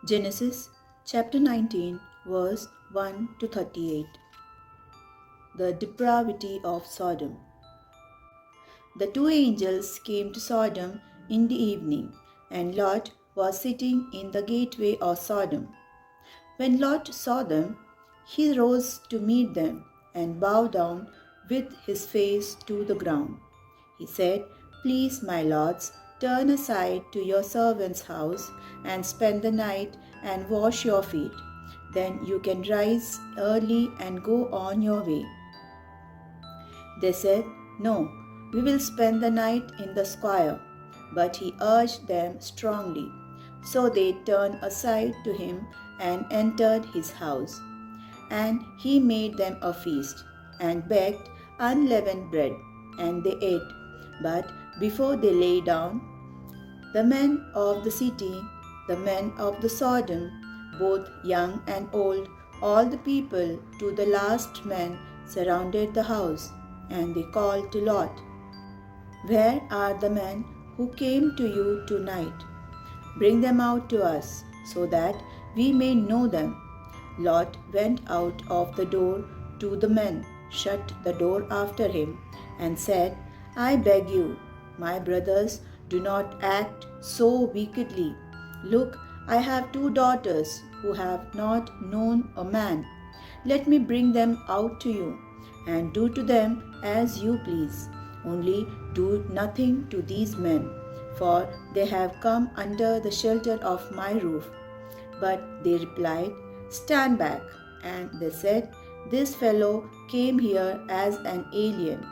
Genesis chapter 19, verse 1 to 38. The depravity of Sodom. The two angels came to Sodom in the evening, and Lot was sitting in the gateway of Sodom. When Lot saw them, he rose to meet them and bowed down with his face to the ground. He said, "Please, my lords, turn aside to your servant's house and spend the night and wash your feet. Then you can rise early and go on your way." They said, "No, we will spend the night in the square." But he urged them strongly. So they turned aside to him and entered his house. And he made them a feast and baked unleavened bread, and they ate. But before they lay down, the men of the city, the men of the Sodom, both young and old, all the people to the last man, surrounded the house, and they called to Lot, "Where are the men who came to you tonight? Bring them out to us, so that we may know them." Lot went out of the door to the men, shut the door after him, and said, "I beg you, my brothers, do not act so wickedly. Look, I have two daughters who have not known a man. Let me bring them out to you, and do to them as you please. Only do nothing to these men, for they have come under the shelter of my roof." But they replied, "Stand back." And they said, "This fellow came here as an alien,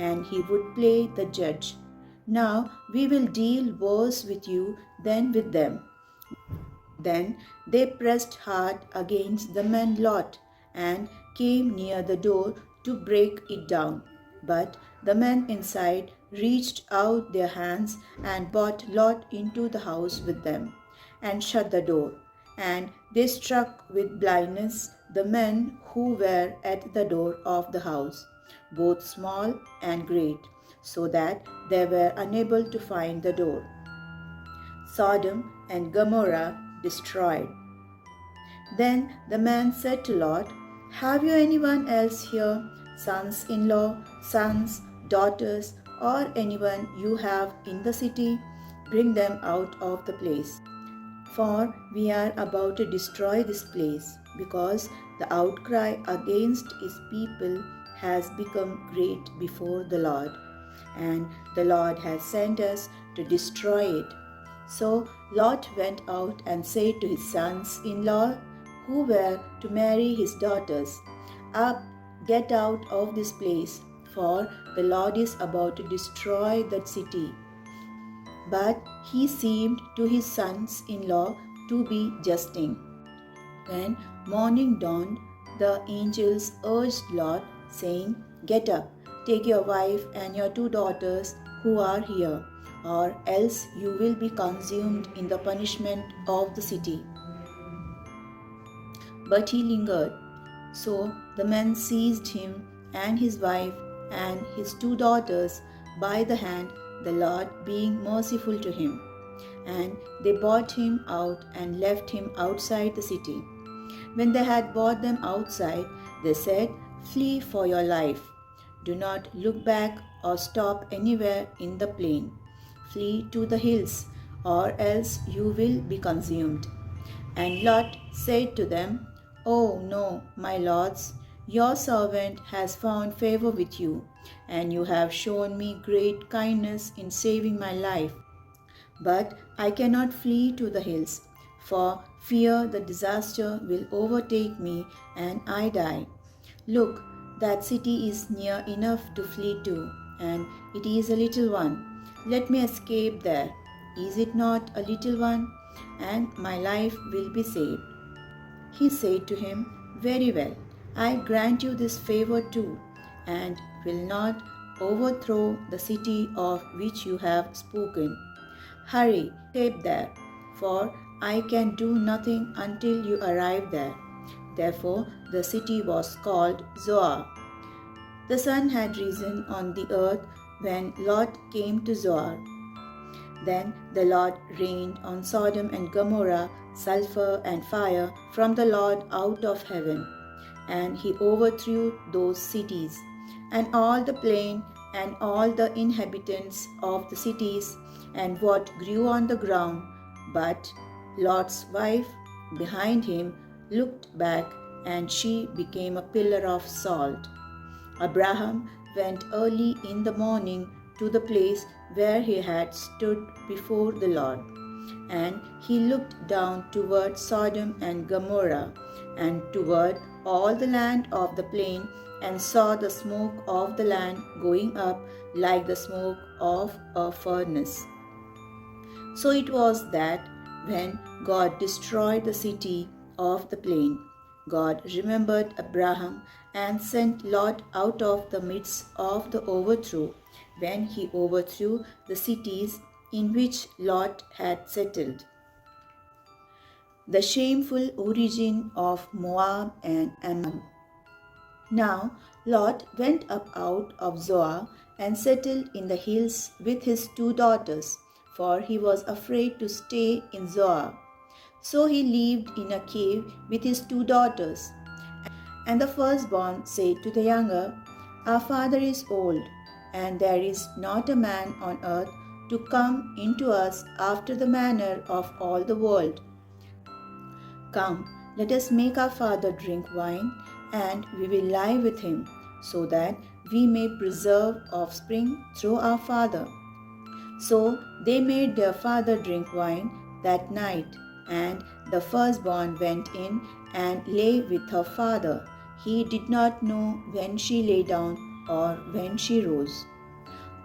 and he would play the judge. Now we will deal worse with you than with them." Then they pressed hard against the man Lot and came near the door to break it down. But the men inside reached out their hands and brought Lot into the house with them and shut the door. And they struck with blindness the men who were at the door of the house, both small and great, so that they were unable to find the door. Sodom and Gomorrah destroyed. Then the man said to Lot, "Have you anyone else here, sons-in-law, sons, daughters, or anyone you have in the city? Bring them out of the place. For we are about to destroy this place, because the outcry against his people has become great before the Lord, and the Lord has sent us to destroy it." So Lot went out and said to his sons-in-law, who were to marry his daughters, "Up, get out of this place, for the Lord is about to destroy that city." But he seemed to his sons-in-law to be jesting. When morning dawned, the angels urged Lot, saying, "Get up, take your wife and your two daughters who are here, or else you will be consumed in the punishment of the city." But he lingered. So the men seized him and his wife and his two daughters by the hand, the Lord being merciful to him. And they brought him out and left him outside the city. When they had brought them outside, they said, "Flee for your life. Do not look back or stop anywhere in the plain. Flee to the hills, or else you will be consumed." And Lot said to them, "Oh no, my lords, your servant has found favor with you, and you have shown me great kindness in saving my life. But I cannot flee to the hills, for fear the disaster will overtake me and I die. Look, that city is near enough to flee to, and it is a little one. Let me escape there. Is it not a little one? And my life will be saved." He said to him, "Very well, I grant you this favor too, and will not overthrow the city of which you have spoken. Hurry, escape there, for I can do nothing until you arrive there." Therefore the city was called Zoar. The sun had risen on the earth when Lot came to Zoar. Then the Lord rained on Sodom and Gomorrah sulfur and fire from the Lord out of heaven, and he overthrew those cities, and all the plain, and all the inhabitants of the cities, and what grew on the ground. But Lot's wife behind him looked back, and she became a pillar of salt. Abraham went early in the morning to the place where he had stood before the Lord. And he looked down toward Sodom and Gomorrah, and toward all the land of the plain, and saw the smoke of the land going up like the smoke of a furnace. So it was that when God destroyed the city of the plain, God remembered Abraham and sent Lot out of the midst of the overthrow, when he overthrew the cities in which Lot had settled. The shameful origin of Moab and Ammon. Now Lot went up out of Zoar and settled in the hills with his 2 daughters, for he was afraid to stay in Zoar. So he lived in a cave with his 2 daughters. And the firstborn said to the younger, Our father is old, and there is not a man on earth to come into us after the manner of all the world. Come, let us make our father drink wine, and we will lie with him, so that we may preserve offspring through our father. So they made their father drink wine that night, and the firstborn went in and lay with her father. He did not know when she lay down or when she rose.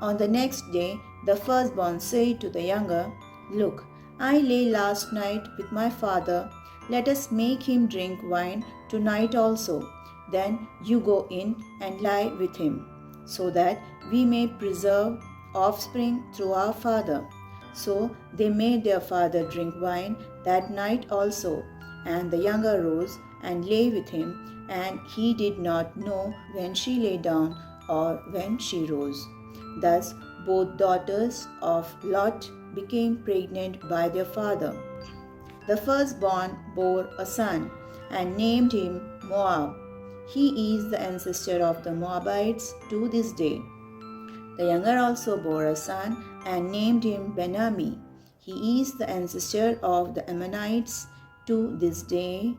On the next day, the firstborn said to the younger, Look, I lay last night with my father. Let us make him drink wine tonight also. Then you go in and lie with him, so that we may preserve offspring through our father. So they made their father drink wine that night also. And the younger rose and lay with him, and he did not know when she lay down or when she rose. Thus both daughters of Lot became pregnant by their father. The firstborn bore a son, and named him Moab. He is the ancestor of the Moabites to this day. The younger also bore a son, and named him Ben-Ammi. He is the ancestor of the Ammonites to this day.